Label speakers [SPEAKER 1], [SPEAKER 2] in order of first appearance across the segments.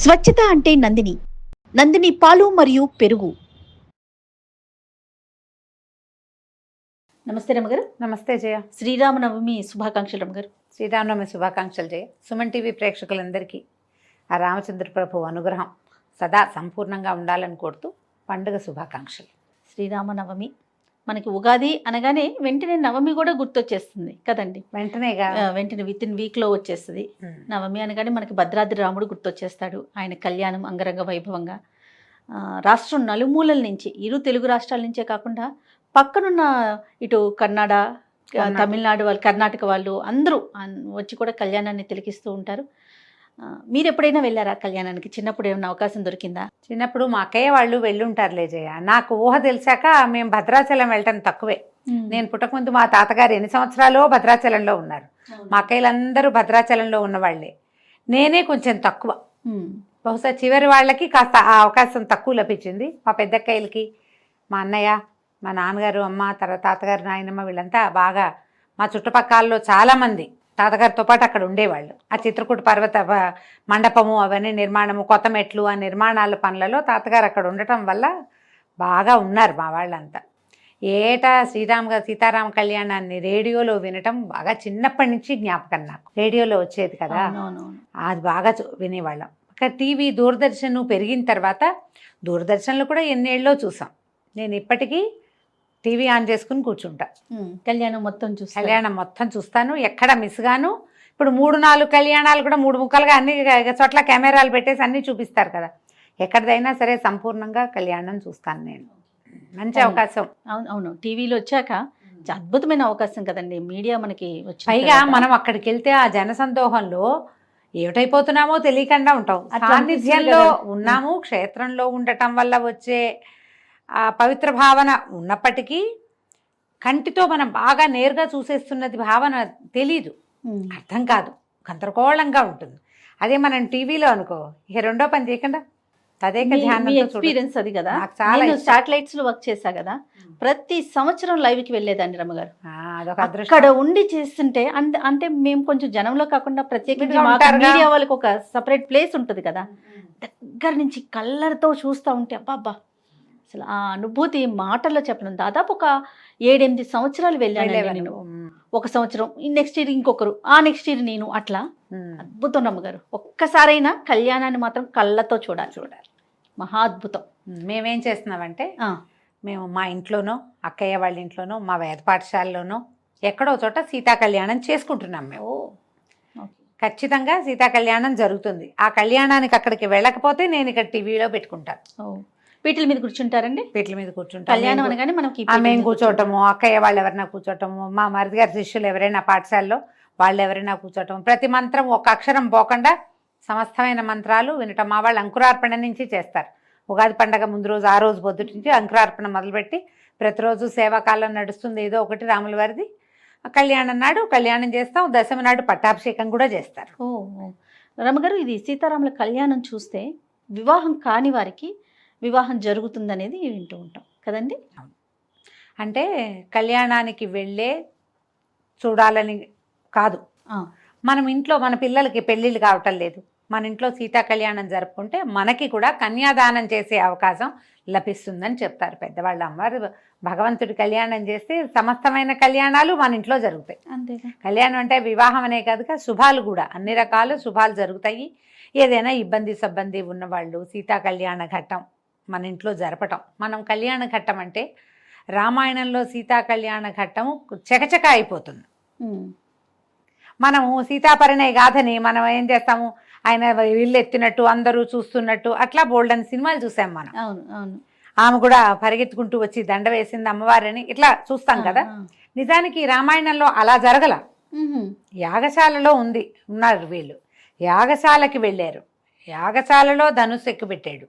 [SPEAKER 1] స్వచ్ఛత అంటే నందిని. నందిని పాలు మరియు పెరుగు. నమస్తే రమగారు.
[SPEAKER 2] నమస్తే జయ.
[SPEAKER 1] శ్రీరామనవమి శుభాకాంక్షలు రమగారు.
[SPEAKER 2] శ్రీరామనవమి శుభాకాంక్షలు జయ. సుమన్ టీవీ ప్రేక్షకులందరికీ ఆ రామచంద్ర ప్రభు అనుగ్రహం సదా సంపూర్ణంగా ఉండాలని కోరుతూ పండుగ శుభాకాంక్షలు.
[SPEAKER 1] శ్రీరామనవమి మనకి ఉగాది అనగానే వెంటనే నవమి కూడా గుర్తొచ్చేస్తుంది కదండి. వెంటనే విత్ ఇన్ వీక్లో వచ్చేస్తుంది. నవమి అనగానే మనకి భద్రాద్రి రాముడు గుర్తొచ్చేస్తాడు. ఆయన కళ్యాణం అంగరంగ వైభవంగా రాష్ట్రం నలుమూలల నుంచి, ఇరు తెలుగు రాష్ట్రాల నుంచే కాకుండా పక్కనున్న ఇటు తమిళనాడు వాళ్ళు, కర్ణాటక వాళ్ళు అందరూ వచ్చి కూడా కళ్యాణాన్ని తిలకిస్తూ ఉంటారు. మీరు ఎప్పుడైనా వెళ్ళారా కళ్యాణానికి? చిన్నప్పుడు ఏమైనా అవకాశం దొరికిందా?
[SPEAKER 2] చిన్నప్పుడు మా అక్కయ్య వాళ్ళు వెళ్ళుంటారులే జయ. నాకు ఊహ తెలిసాక మేము భద్రాచలం వెళ్ళటం తక్కువే. నేను పుట్టకముందు మా తాతగారు ఎన్ని సంవత్సరాలు భద్రాచలంలో ఉన్నారు. మా అక్కయ్యలందరూ భద్రాచలంలో ఉన్నవాళ్లే. నేనే కొంచెం తక్కువ. బహుశా చివరి వాళ్ళకి కాస్త ఆ అవకాశం తక్కువ లభించింది. మా పెద్దక్కయ్యలకి, మా అన్నయ్య, మా నాన్నగారు, అమ్మ, తర్వాత తాతగారు, నాయనమ్మ వీళ్ళంతా బాగా మా చుట్టుపక్కలలో చాలామంది తాతగారితో పాటు అక్కడ ఉండేవాళ్ళు. ఆ చిత్రకూట పర్వత మండపము అవన్నీ నిర్మాణము, కొత్త మెట్లు, ఆ నిర్మాణాల పనులలో తాతగారు అక్కడ ఉండటం వల్ల బాగా ఉన్నారు మా వాళ్ళంతా. ఏటా సీతారామ కళ్యాణాన్ని రేడియోలో వినటం బాగా చిన్నప్పటి నుంచి జ్ఞాపకం నాకు. రేడియోలో వచ్చేది కదా, అది బాగా వినేవాళ్ళం. అక్కడ టీవీ దూరదర్శన్ పెరిగిన తర్వాత దూరదర్శన్లో కూడా ఎన్నేళ్ళలో చూసాం. నేను ఇప్పటికీ టీవీ ఆన్ చేసుకుని కూర్చుంటా.
[SPEAKER 1] కళ్యాణం
[SPEAKER 2] మొత్తం చూస్తాను, ఎక్కడ మిస్ గాను. ఇప్పుడు 3-4 కళ్యాణాలు కూడా 3 ముక్కలుగా అన్ని చోట్ల కెమెరాలు పెట్టేసి అన్నీ చూపిస్తారు కదా. ఎక్కడిదైనా సరే సంపూర్ణంగా కళ్యాణం చూస్తాను నేను. మంచి అవకాశం.
[SPEAKER 1] అవును, టీవీలో వచ్చాక అద్భుతమైన అవకాశం కదండి. మీడియా మనకి
[SPEAKER 2] పైగా మనం అక్కడికి వెళ్తే ఆ జనసందోహంలో ఏమిటైపోతున్నామో తెలియకుండా ఉంటాం. సాన్నిధ్యంలో ఉన్నాము, క్షేత్రంలో ఉండటం వల్ల వచ్చే ఆ పవిత్ర భావన ఉన్నప్పటికీ కంటితో మనం బాగా నేరుగా చూసేస్తున్నది భావన తెలీదు, అర్థం కాదు, గందరగోళంగా ఉంటుంది. అదే మనం టీవీలో అనుకో, ఇక రెండో పని చేయకుండా
[SPEAKER 1] ఎక్స్పీరియన్స్ అది కదా. శాటిలైట్స్ లో వర్క్ చేశా కదా, ప్రతి సంవత్సరం లైవ్ కి వెళ్ళేదాన్ని రమ్మగారు. అక్కడ ఉండి చేస్తుంటే అంటే మేము కొంచెం జనంలో కాకుండా ప్రత్యేకంగా మీడియా వాళ్ళకి ఒక సపరేట్ ప్లేస్ ఉంటుంది కదా, దగ్గర నుంచి కళ్ళతో చూస్తూ ఉంటే అబ్బా అసలు ఆ అనుభూతి మాటల్లో చెప్పడం. దాదాపు ఒక 7-8 సంవత్సరాలు వెళ్ళాను నేను. ఒక సంవత్సరం, నెక్స్ట్ ఇయర్ ఇంకొకరు, ఆ నెక్స్ట్ ఇయర్ నేను, అట్లా అద్భుతం రమ్మగారు. ఒక్కసారైనా కళ్యాణాన్ని మాత్రం కళ్ళతో చూడాలి. మహా అద్భుతం.
[SPEAKER 2] మేమేం చేస్తున్నామంటే, మేము మా ఇంట్లోనో, అక్కయ్య వాళ్ళ ఇంట్లోనో, మా వేద పాఠశాలలోనో ఎక్కడో చోట సీతా కళ్యాణం చేసుకుంటున్నాం మేము. ఖచ్చితంగా సీతా కళ్యాణం జరుగుతుంది. ఆ కళ్యాణానికి అక్కడికి వెళ్ళకపోతే నేను ఇక్కడ టీవీలో పెట్టుకుంటాను.
[SPEAKER 1] పీటల మీద కూర్చుంటారండి? పీటల మీద కూర్చుంటారు. కళ్యాణం అనగానే మనకి
[SPEAKER 2] మేము కూర్చోవటము, అక్కయ్య వాళ్ళు ఎవరైనా కూర్చోవటము, మా మరిది గారి శిష్యులు ఎవరైనా పాఠశాలలో వాళ్ళు ఎవరైనా కూర్చోవటం, ప్రతి మంత్రం ఒక అక్షరం పోకుండా సమస్తమైన మంత్రాలు వినటం. మా వాళ్ళు అంకురార్పణ నుంచి చేస్తారు. ఉగాది పండగ ముందు రోజు, ఆ రోజు పొద్దుటి నుంచి అంకురార్పణ మొదలుపెట్టి ప్రతిరోజు సేవాకాలం నడుస్తుంది ఏదో ఒకటి రాముల వారిది. కళ్యాణం నాడు కళ్యాణం చేస్తాం, దశమి నాడు పట్టాభిషేకం కూడా చేస్తారు.
[SPEAKER 1] రమగారు, ఇది సీతారాముల కళ్యాణం చూస్తే వివాహం కాని వారికి వివాహం జరుగుతుందనేది వింటూ ఉంటాం కదండి.
[SPEAKER 2] అంటే కళ్యాణానికి వెళ్ళే చూడాలని కాదు, మనం ఇంట్లో మన పిల్లలకి పెళ్ళిళ్ళు కావటం లేదు, మన ఇంట్లో సీతా కళ్యాణం జరుపుకుంటే మనకి కూడా కన్యాదానం చేసే అవకాశం లభిస్తుందని చెప్తారు పెద్దవాళ్ళు. అమ్మవారు భగవంతుడి కళ్యాణం చేస్తే సమస్తమైన కళ్యాణాలు మన ఇంట్లో జరుగుతాయి.
[SPEAKER 1] అంతేగా.
[SPEAKER 2] కళ్యాణం అంటే వివాహం అనే కాదుగా, శుభాలు కూడా అన్ని రకాల శుభాలు జరుగుతాయి. ఏదైనా ఇబ్బంది ఉన్నవాళ్ళు సీతా కళ్యాణ ఘట్టం మన ఇంట్లో జరపటం. మనం కళ్యాణ ఘట్టం అంటే రామాయణంలో సీతా కళ్యాణ ఘట్టము చకచక అయిపోతుంది. మనము సీతాపరిణయ గాథని మనం ఏం చేస్తాము, ఆయన ఇల్లు ఎత్తినట్టు అందరూ చూస్తున్నట్టు అట్లా బోల్డన్ సినిమాలు చూసాం మనం. ఆమె కూడా పరిగెత్తుకుంటూ వచ్చి దండ వేసింది అమ్మవారిని ఇట్లా చూస్తాం కదా. నిజానికి రామాయణంలో అలా జరగల. యాగశాలలో ఉన్నారు వీళ్ళు. యాగశాలకి వెళ్ళారు, యాగశాలలో ధనుసు ఎక్కుపెట్టాడు.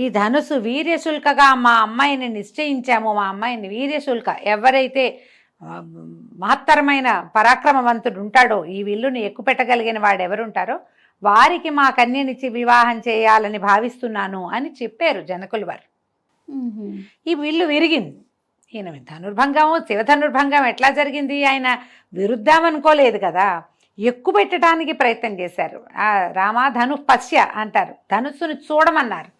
[SPEAKER 2] ఈ ధనుసు వీర్యశుల్కగా మా అమ్మాయిని నిశ్చయించాము. మా అమ్మాయిని వీర్యశుల్క, ఎవరైతే మహత్తరమైన పరాక్రమవంతుడు ఉంటాడో, ఈ విల్లుని ఎక్కుపెట్టగలిగిన వాడు ఎవరుంటారో వారికి మా కన్యనిచ్చి వివాహం చేయాలని భావిస్తున్నాను అని చెప్పారు జనకులు వారు. ఈ విల్లు విరిగింది. ఈయన ధనుర్భంగము, శివధనుర్భంగం ఎట్లా జరిగింది? ఆయన విరుద్ధామనుకోలేదు కదా. ఎక్కువ పెట్టడానికి ప్రయత్నం చేశారు. రామ ధను పశ్య అంటారు, ధనుస్సుని చూడమన్నారు.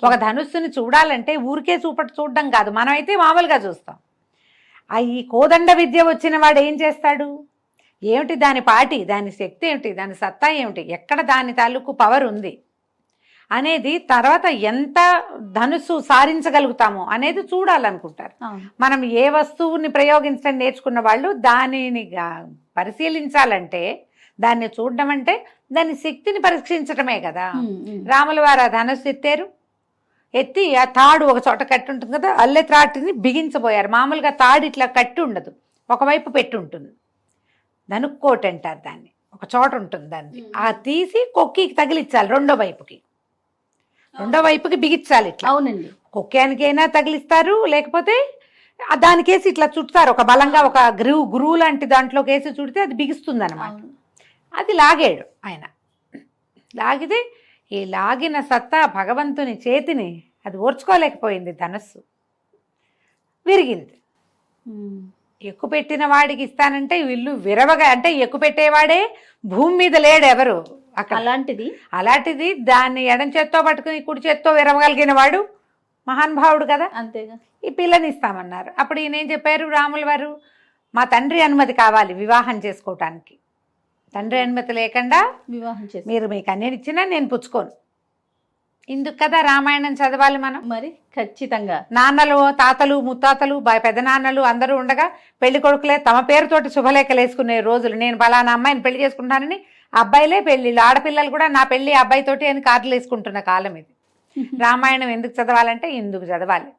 [SPEAKER 2] ఒక ధనుస్సుని చూడాలంటే ఊరికే చూడడం కాదు, మనమైతే మామూలుగా చూస్తాం. ఈ కోదండ విద్య వచ్చిన వాడు ఏం చేస్తాడు, ఏమిటి దాని పాటి, దాని శక్తి ఏమిటి, దాని సత్తా ఏమిటి, ఎక్కడ దాని తాలూకు పవర్ ఉంది అనేది, తర్వాత ఎంత ధనుస్సు సారించగలుగుతామో అనేది చూడాలనుకుంటారు. మనం ఏ వస్తువుని ప్రయోగించడం నేర్చుకున్న వాళ్ళు దానిని పరిశీలించాలంటే, దాన్ని చూడడం అంటే దాని శక్తిని పరీక్షించడమే కదా. రాముల వారు ఆ ధనుస్సు ఎత్తి ఆ తాడు ఒక చోట కట్టి ఉంటుంది కదా, అల్లె త్రాటిని బిగించబోయారు. మామూలుగా తాడు ఇట్లా కట్టి ఉండదు, ఒకవైపు పెట్టి ఉంటుంది, ధనుక్కోటి అంటారు దాన్ని, ఒక చోట ఉంటుంది దాన్ని. ఆ తీసి కొక్కికి తగిలించాలి, రెండో వైపుకి బిగించాలి ఇట్లా.
[SPEAKER 1] అవునండి,
[SPEAKER 2] కొక్కానికైనా తగిలిస్తారు, లేకపోతే దానికేసి ఇట్లా చుడతారు, ఒక బలంగా ఒక గురువు లాంటి దాంట్లోకి వేసి చుడితే అది బిగిస్తుంది అనమాట. అది లాగాడు ఆయన. లాగితే ఈ లాగిన సత్తా భగవంతుని చేతిని అది ఓర్చుకోలేకపోయింది, ధనస్సు విరిగింది. ఎక్కువ పెట్టిన వాడికి ఇస్తానంటే వీళ్ళు విరవగా, అంటే ఎక్కువ పెట్టేవాడే భూమి మీద లేడు ఎవరు అక్కడ. అలాంటిది దాన్ని ఎడం చేత్తో పట్టుకుని కుడి చేత్తో విరవగలిగిన వాడు మహానుభావుడు కదా.
[SPEAKER 1] అంతేగా. ఈ
[SPEAKER 2] పిల్లని ఇస్తామన్నారు. అప్పుడు ఈయన ఏం చెప్పారు, రాముల వారు, మా తండ్రి అనుమతి కావాలి వివాహం చేసుకోవటానికి. తండ్రి అనుమతి లేకుండా
[SPEAKER 1] వివాహం చేసి
[SPEAKER 2] మీరు మీ కన్యనిచ్చినా నేను పుచ్చుకోను. ఇందుకు కదా రామాయణం చదవాలి మనం.
[SPEAKER 1] మరి ఖచ్చితంగా
[SPEAKER 2] నాన్నలు, తాతలు, ముత్తాతలు, పెదనాన్నలు అందరూ ఉండగా పెళ్లి కొడుకులే తమ పేరుతోటి శుభలేఖలు వేసుకునే రోజులు. నేను పలానా అమ్మాయిని పెళ్లి చేసుకుంటానని అబ్బాయిలే పెళ్లిళ్ళు, ఆడపిల్లలు కూడా నా పెళ్లి అబ్బాయితోటి అని కార్డులు వేసుకుంటున్న కాలం ఇది. రామాయణం ఎందుకు చదవాలంటే ఇందుకు చదవాలి.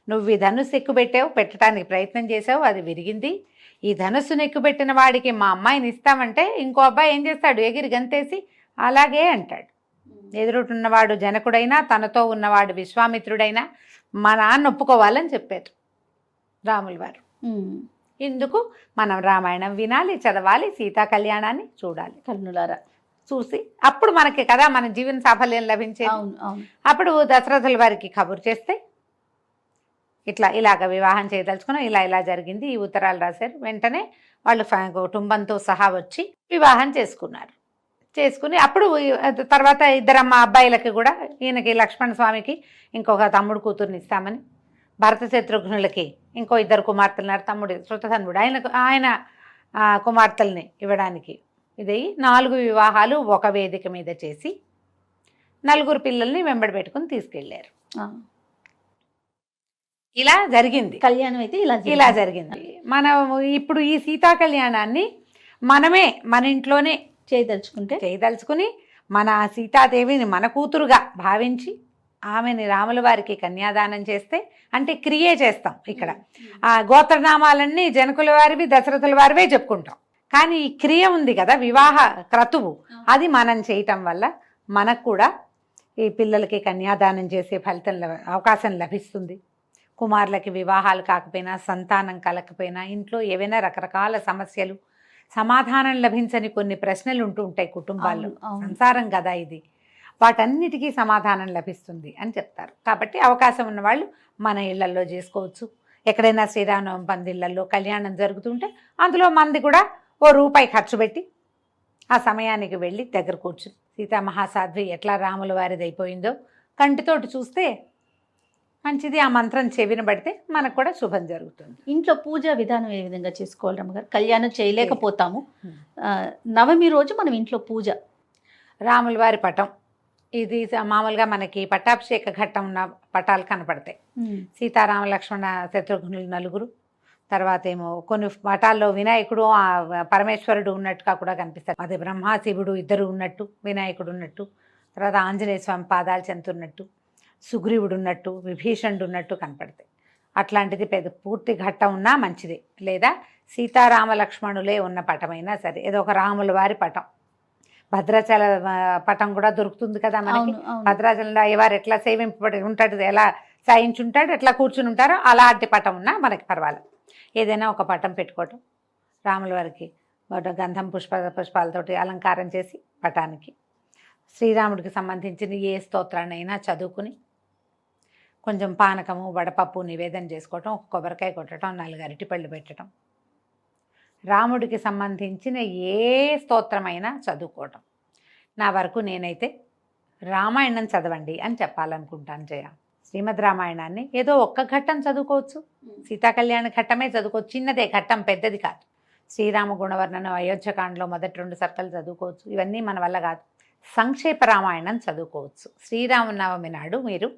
[SPEAKER 2] నువ్వు ఈ ధనుస్సు ఎక్కుపెట్టావు, పెట్టడానికి ప్రయత్నం చేసావు, అది విరిగింది. ఈ ధనుస్సును ఎక్కుపెట్టిన వాడికి మా అమ్మాయిని ఇస్తామంటే ఇంకో అబ్బాయి ఏం చేస్తాడు, ఎగిరి గంతేసి అలాగే అంటాడు. ఎదురున్నవాడు జనకుడైనా, తనతో ఉన్నవాడు విశ్వామిత్రుడైనా మా నాన్న ఒప్పుకోవాలని చెప్పారు రాముల వారు. ఇందుకు మనం రామాయణం వినాలి, చదవాలి, సీతా కళ్యాణాన్ని చూడాలి కన్నులారా. చూసి అప్పుడు మనకి కదా మన జీవన సాఫల్యం లభించేది. అప్పుడు దశరథుల వారికి కబురు చేస్తే ఇలాగ వివాహం చేయదలుచుకున్నాం, ఇలా జరిగింది, ఈ ఉత్తరాలు రాశారు. వెంటనే వాళ్ళు కుటుంబంతో సహా వచ్చి వివాహం చేసుకుని అప్పుడు తర్వాత ఇద్దరమ్మ అబ్బాయిలకి కూడా, ఈయనకి లక్ష్మణ స్వామికి ఇంకొక తమ్ముడు కూతుర్ని ఇస్తామని, భరత శత్రుఘ్నులకి ఇంకో ఇద్దరు కుమార్తెలున్నారు, తమ్ముడు శృతధన్వుడు ఆయన కుమార్తెల్ని ఇవ్వడానికి ఇది 4 వివాహాలు ఒక వేదిక మీద చేసి 4 పిల్లల్ని వెంబడి పెట్టుకుని తీసుకెళ్లారు. ఇలా జరిగింది కళ్యాణం. అయితే ఇలా జరిగింది. మనం ఇప్పుడు ఈ సీతా కళ్యాణాన్ని మనమే మన ఇంట్లోనే చేయదలుచుకుని మన సీతాదేవిని మన కూతురుగా భావించి ఆమెని రాముల వారికి కన్యాదానం చేస్తే, అంటే క్రియే చేస్తాం ఇక్కడ. ఆ గోత్రనామాలన్నీ జనకుల వారివి, దశరథుల వారివే చెప్పుకుంటాం. కానీ ఈ క్రియ ఉంది కదా, వివాహ క్రతువు, అది మనం చేయటం వల్ల మనకు కూడా ఈ పిల్లలకి కన్యాదానం చేసే అవకాశం లభిస్తుంది. కుమారులకి వివాహాలు కాకపోయినా, సంతానం కలకపోయినా, ఇంట్లో ఏవైనా రకరకాల సమస్యలు, సమాధానం లభించని కొన్ని ప్రశ్నలు ఉంటూ ఉంటాయి కుటుంబాల్లో. సంసారం కదా ఇది, వాటన్నిటికీ సమాధానం లభిస్తుంది అని చెప్తారు. కాబట్టి అవకాశం ఉన్నవాళ్ళు మన ఇళ్లల్లో చేసుకోవచ్చు. ఎక్కడైనా శ్రీరామనవమి పందిళ్లలో కళ్యాణం జరుగుతుంటే అందులో మంది కూడా ₹1 ఖర్చు పెట్టి ఆ సమయానికి వెళ్ళి దగ్గర కూర్చుని సీతామహాసాధ్వి ఎట్లా రాముల వారిది అయిపోయిందో కంటితోటి చూస్తే మంచిది. ఆ మంత్రం చెవిన పడితే మనకు కూడా శుభం జరుగుతుంది.
[SPEAKER 1] ఇంట్లో పూజా విధానం ఏ విధంగా చేసుకోవాలి రమ్మగారు? కళ్యాణం చేయలేకపోతాము, నవమి రోజు మనం ఇంట్లో పూజ,
[SPEAKER 2] రాముల వారి పటం, ఇది మామూలుగా మనకి పట్టాభిషేక ఘట్టం ఉన్న పటాలు కనపడతాయి. సీతారామ లక్ష్మణ శత్రుఘ్నులు 4, తర్వాత ఏమో కొన్ని పటాల్లో వినాయకుడు పరమేశ్వరుడు ఉన్నట్టుగా కూడా కనిపిస్తారు. అదే బ్రహ్మ శివుడు ఇద్దరు ఉన్నట్టు, వినాయకుడు ఉన్నట్టు, తర్వాత ఆంజనేయ స్వామి పాదాలు చెందుతున్నట్టు, సుగ్రీవుడు ఉన్నట్టు, విభీషణుడు ఉన్నట్టు కనపడతాయి. అట్లాంటిది పూర్తి ఘట్టం ఉన్నా మంచిదే. లేదా సీతారామ లక్ష్మణులే ఉన్న పటమైనా సరే, ఏదో ఒక రాముల వారి పటం, భద్రాచల పటం కూడా దొరుకుతుంది కదా మనకి. భద్రాచలంలో అయ్యవారు ఎట్లా సేవింపబడి ఉంటాడు, ఎలా సాయించుంటాడు, ఎట్లా కూర్చుని ఉంటారో అలాంటి పటం ఉన్నా మనకి పర్వాలేదు. ఏదైనా ఒక పటం పెట్టుకోవటం, రాముల వారికి గంధం పుష్పాలతోటి అలంకారం చేసి పటానికి శ్రీరాముడికి సంబంధించిన ఏ స్తోత్రాన్నైనా చదువుకుని కొంచెం పానకము వడపప్పు నివేదన చేసుకోవటం, ఒక కొబ్బరికాయ కొట్టడం, 4 అరటిపళ్ళు పెట్టడం, రాముడికి సంబంధించిన ఏ స్తోత్రమైనా చదువుకోవటం. నా వరకు నేనైతే రామాయణం చదవండి అని చెప్పాలనుకుంటాను జయ. శ్రీమద్ రామాయణాన్ని ఏదో ఒక్క ఘట్టం చదువుకోవచ్చు, సీతాకళ్యాణ ఘట్టమే చదువుకోవచ్చు, చిన్నదే ఘట్టం, పెద్దది కాదు. శ్రీరామ గుణవర్ణనం, అయోధ్యకాండలో మొదటి 2 సర్కలు చదువుకోవచ్చు, ఇవన్నీ మన వల్ల కాదు. సంక్షేప రామాయణం చదువుకోవచ్చు. శ్రీరామనవమి నాడు మీరు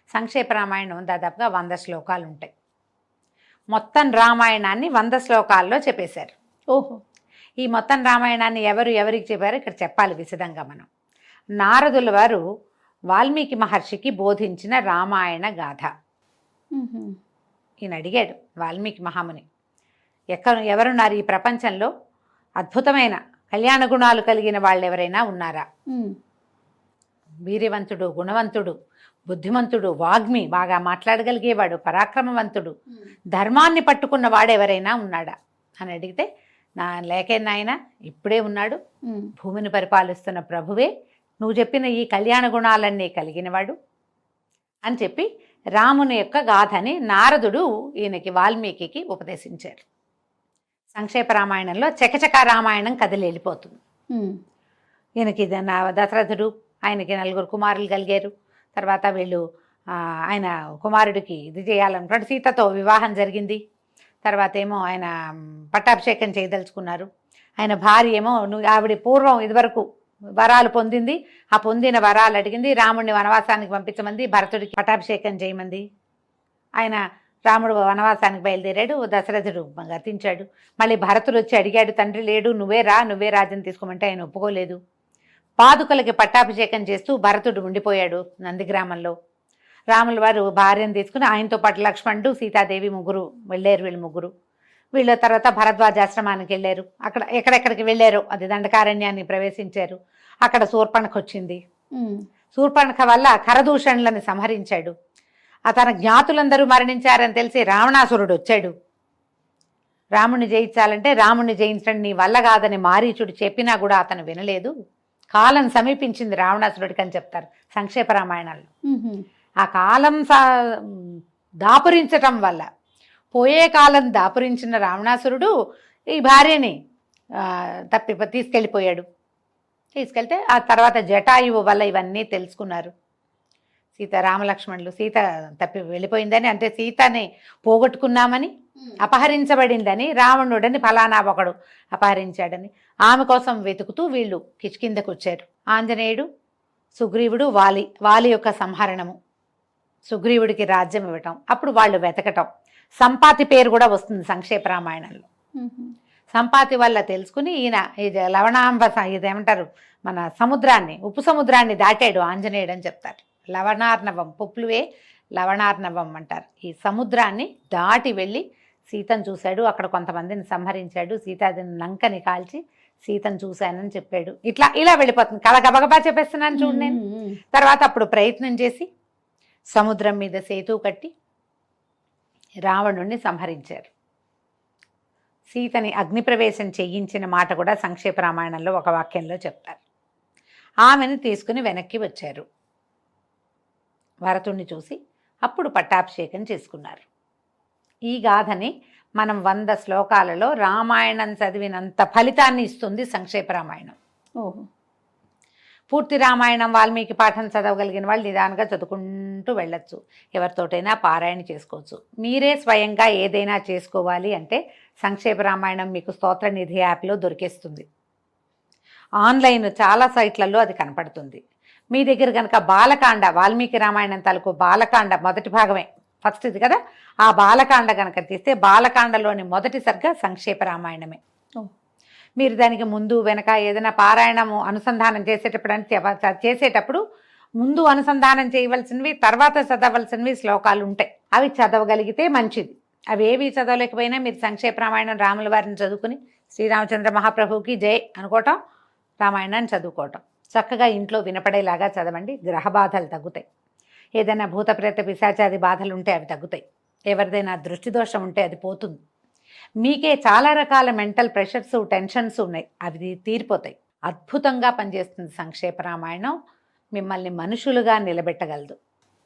[SPEAKER 2] సంక్షేప రామాయణం దాదాపుగా 100 శ్లోకాలు ఉంటాయి. మొత్తం రామాయణాన్ని 100 శ్లోకాల్లో చెప్పేశారు.
[SPEAKER 1] ఓహో.
[SPEAKER 2] ఈ మొత్తం రామాయణాన్ని ఎవరికి చెప్పారో ఇక్కడ చెప్పాలి విశదంగా మనం. నారదుల వారు వాల్మీకి మహర్షికి బోధించిన రామాయణ గాథ. ఈయన అడిగాడు వాల్మీకి మహాముని, ఎవరున్నారు ఈ ప్రపంచంలో అద్భుతమైన కళ్యాణ గుణాలు కలిగిన వాళ్ళు ఎవరైనా ఉన్నారా? వీర్యవంతుడు, గుణవంతుడు, బుద్ధిమంతుడు, వాగ్మి, బాగా మాట్లాడగలిగేవాడు, పరాక్రమవంతుడు, ధర్మాన్ని పట్టుకున్న వాడు ఎవరైనా ఉన్నాడా అని అడిగితే, నా లేకే నాయన ఇప్పుడే ఉన్నాడు, భూమిని పరిపాలిస్తున్న ప్రభువే, నువ్వు చెప్పిన ఈ కళ్యాణ గుణాలన్నీ కలిగినవాడు అని చెప్పి రాముని యొక్క గాథని నారదుడు ఈయనకి వాల్మీకి ఉపదేశించారు. సంక్షేప రామాయణంలో చకచక రామాయణం కదిలి వెళ్ళిపోతుంది. ఈయనకి దశరథుడు, ఆయనకి 4 కుమారులు కలిగారు. తర్వాత వీళ్ళు ఆయన కుమారుడికి ఇది చేయాలనుకున్నాడు, సీతతో వివాహం జరిగింది. తర్వాత ఏమో ఆయన పట్టాభిషేకం చేయదలుచుకున్నారు. ఆయన భార్య ఏమో ఆవిడ పూర్వం ఇదివరకు వరాలు పొందింది, ఆ పొందిన వరాలు అడిగింది, రాముడిని వనవాసానికి పంపించమంది, భరతుడికి పట్టాభిషేకం చేయమంది. ఆయన రాముడు వనవాసానికి బయలుదేరాడు, దశరథుడు గతించాడు. మళ్ళీ భరతుడు వచ్చి అడిగాడు, తండ్రి లేడు, నువ్వే రాజ్యం తీసుకోమంటే ఆయన ఒప్పుకోలేదు. పాదుకలకి పట్టాభిషేకం చేస్తూ భరతుడు ఉండిపోయాడు నందిగ్రామంలో. రాముల వారు భార్యను తీసుకుని ఆయనతో పాటు లక్ష్మణుడు, సీతాదేవి వెళ్ళారు. వీళ్ళు ముగ్గురు వీళ్ళ తర్వాత భరద్వాజాశ్రమానికి వెళ్ళారు. అక్కడ ఎక్కడెక్కడికి వెళ్ళారో అది దండకారణ్యాన్ని ప్రవేశించారు. అక్కడ శూర్పణఖ వచ్చింది. శూర్పణఖ వల్ల ఖరదూషణులను సంహరించాడు. తన జ్ఞాతులందరూ మరణించారని తెలిసి రావణాసురుడు వచ్చాడు. రాముణ్ణి జయించాలంటే రాముణ్ణి జయించడం నీ వల్ల కాదని మారీచుడు చెప్పినా కూడా అతను వినలేదు. కాలం సమీపించింది రావణాసురుడికి అని చెప్తారు సంక్షేప రామాయణాల్లో. ఆ కాలం దాపురించటం వల్ల, పోయే కాలం దాపురించిన రావణాసురుడు ఈ భార్యని తీసుకెళ్ళిపోయాడు. తీసుకెళ్తే ఆ తర్వాత జటాయువు వల్ల ఇవన్నీ తెలుసుకున్నారు. రామలక్ష్మణులు సీత వెళ్ళిపోయిందని, అంటే సీతని పోగొట్టుకున్నామని, అపహరించబడిందని, రావణుడని ఫలానా ఒకడు అపహరించాడని ఆమె కోసం వెతుకుతూ వీళ్ళు కిష్కిందకు వచ్చారు. ఆంజనేయుడు, సుగ్రీవుడు, వాలి యొక్క సంహరణము, సుగ్రీవుడికి రాజ్యం ఇవ్వటం, అప్పుడు వాళ్ళు వెతకటం. సంపాతి పేరు కూడా వస్తుంది సంక్షేప రామాయణంలో. సంపాతి వల్ల తెలుసుకుని ఈయన ఇది లవణాంబ, ఇదేమంటారు మన సముద్రాన్ని, ఉప్పు సముద్రాన్ని దాటాడు ఆంజనేయుడు అని చెప్తారు. లవణార్ణవం, పుప్లువే లవణార్ణవం అంటారు. ఈ సముద్రాన్ని దాటి వెళ్ళి సీతను చూశాడు. అక్కడ కొంతమందిని సంహరించాడు. సీతాదేవిని లంకని కాల్చి సీతను చూశానని చెప్పాడు. ఇలా వెళ్ళిపోతుంది కళ. గబగబా చెప్పేస్తున్నాను చూడు నేను. తర్వాత అప్పుడు ప్రయత్నం చేసి సముద్రం మీద సేతువు కట్టి రావణుణ్ణి సంహరించారు. సీతని అగ్నిప్రవేశం చేయించిన మాట కూడా సంక్షేప రామాయణంలో ఒక వాక్యంలో చెప్తారు. ఆమెను తీసుకుని వెనక్కి వచ్చారు. భరతుణ్ణి చూసి అప్పుడు పట్టాభిషేకం చేసుకున్నారు. ఈ గాథని మనం 100 శ్లోకాలలో రామాయణం చదివినంత ఫలితాన్ని ఇస్తుంది సంక్షేప రామాయణం.
[SPEAKER 1] ఓహో.
[SPEAKER 2] పూర్తి రామాయణం వాల్మీకి పాఠం చదవగలిగిన వాళ్ళు నిదానంగా చదువుకుంటూ వెళ్ళొచ్చు. ఎవరితోటైనా పారాయణ చేసుకోవచ్చు. మీరే స్వయంగా ఏదైనా చేసుకోవాలి అంటే సంక్షేప రామాయణం మీకు స్తోత్రనిధి యాప్లో దొరికేస్తుంది. ఆన్లైన్ చాలా సైట్లలో అది కనపడుతుంది. మీ దగ్గర కనుక బాలకాండ, వాల్మీకి రామాయణం తాలూకు బాలకాండ మొదటి భాగమే, ఫస్ట్ ఇది కదా, ఆ బాలకాండ కనుక తీస్తే బాలకాండలోని మొదటి సర్గ సంక్షేప రామాయణమే. మీరు దానికి ముందు వెనక ఏదైనా పారాయణము అనుసంధానం చేసేటప్పుడు ముందు అనుసంధానం చేయవలసినవి, తర్వాత చదవలసినవి శ్లోకాలు ఉంటాయి. అవి చదవగలిగితే మంచిది. అవి ఏవి చదవలేకపోయినా మీరు సంక్షేప రామాయణం రాముల వారిని చదువుకుని శ్రీరామచంద్ర మహాప్రభువుకి జై అనుకోవటం, రామాయణాన్ని చదువుకోవటం. చక్కగా ఇంట్లో వినపడేలాగా చదవండి. గ్రహ బాధలు తగ్గుతాయి. ఏదైనా భూత ప్రేత పిశాచాది బాధలు ఉంటే అవి తగ్గుతాయి. ఎవరిదైనా దృష్టి దోషం ఉంటే అది పోతుంది. మీకే చాలా రకాల మెంటల్ ప్రెషర్స్, టెన్షన్స్ ఉన్నాయి, అవి తీరిపోతాయి. అద్భుతంగా పనిచేస్తుంది సంక్షేప రామాయణం. మిమ్మల్ని మనుషులుగా నిలబెట్టగలదు.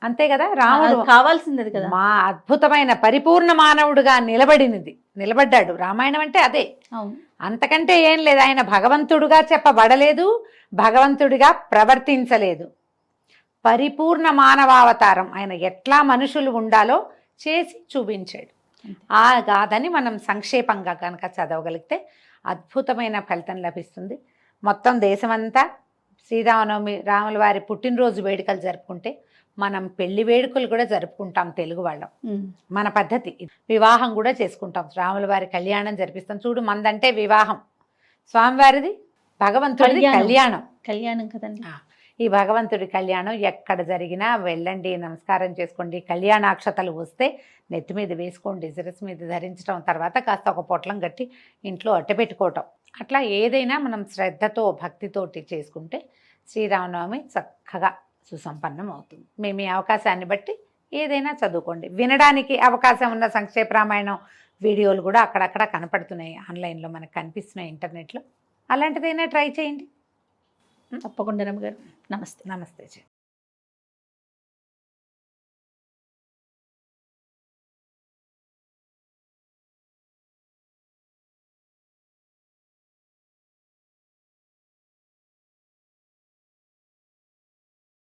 [SPEAKER 2] అంతే కదా, రాముడు
[SPEAKER 1] కావాల్సింది కదా,
[SPEAKER 2] మా అద్భుతమైన పరిపూర్ణ మానవుడుగా నిలబడ్డాడు. రామాయణం అంటే అదే, అంతకంటే ఏం లేదు. ఆయన భగవంతుడుగా చెప్పబడలేదు, భగవంతుడిగా ప్రవర్తించలేదు. పరిపూర్ణ మానవావతారం. ఆయన ఎట్లా మనుషులు ఉండాలో చేసి చూపించాడు. ఆ గాథని మనం సంక్షేపంగా కనుక చదవగలిగితే అద్భుతమైన ఫలితం లభిస్తుంది. మొత్తం దేశమంతా శ్రీరామనవమి, రాముల వారి పుట్టినరోజు వేడుకలు జరుపుకుంటే మనం పెళ్లి వేడుకలు కూడా జరుపుకుంటాం తెలుగు వాళ్ళం. మన పద్ధతి. వివాహం కూడా చేసుకుంటాం, రాముల వారి కళ్యాణం జరిపిస్తాం. చూడు, మందంటే వివాహం, స్వామివారిది భగవంతుడి కళ్యాణం కదండి. ఈ భగవంతుడి కళ్యాణం ఎక్కడ జరిగినా వెళ్ళండి, నమస్కారం చేసుకోండి. కళ్యాణాక్షతలు వస్తే నెత్తి మీద వేసుకోండి, శిరస్సు మీద ధరించడం, తర్వాత కాస్త ఒక పొట్లం కట్టి ఇంట్లో అట్టపెట్టుకోవటం. అట్లా ఏదైనా మనం శ్రద్ధతో భక్తితోటి చేసుకుంటే శ్రీరామనవమి చక్కగా సుసంపన్నం అవుతుంది. మేము ఈ అవకాశాన్ని బట్టి ఏదైనా చదువుకోండి. వినడానికి అవకాశం ఉన్న సంక్షేప రామాయణం వీడియోలు కూడా అక్కడక్కడ కనపడుతున్నాయి, ఆన్లైన్లో మనకు కనిపిస్తున్నాయి, ఇంటర్నెట్లో. అలాంటిదైనా ట్రై చేయండి.
[SPEAKER 1] తప్పకుండా రమ్మగారు. నమస్తే.
[SPEAKER 2] నమస్తే.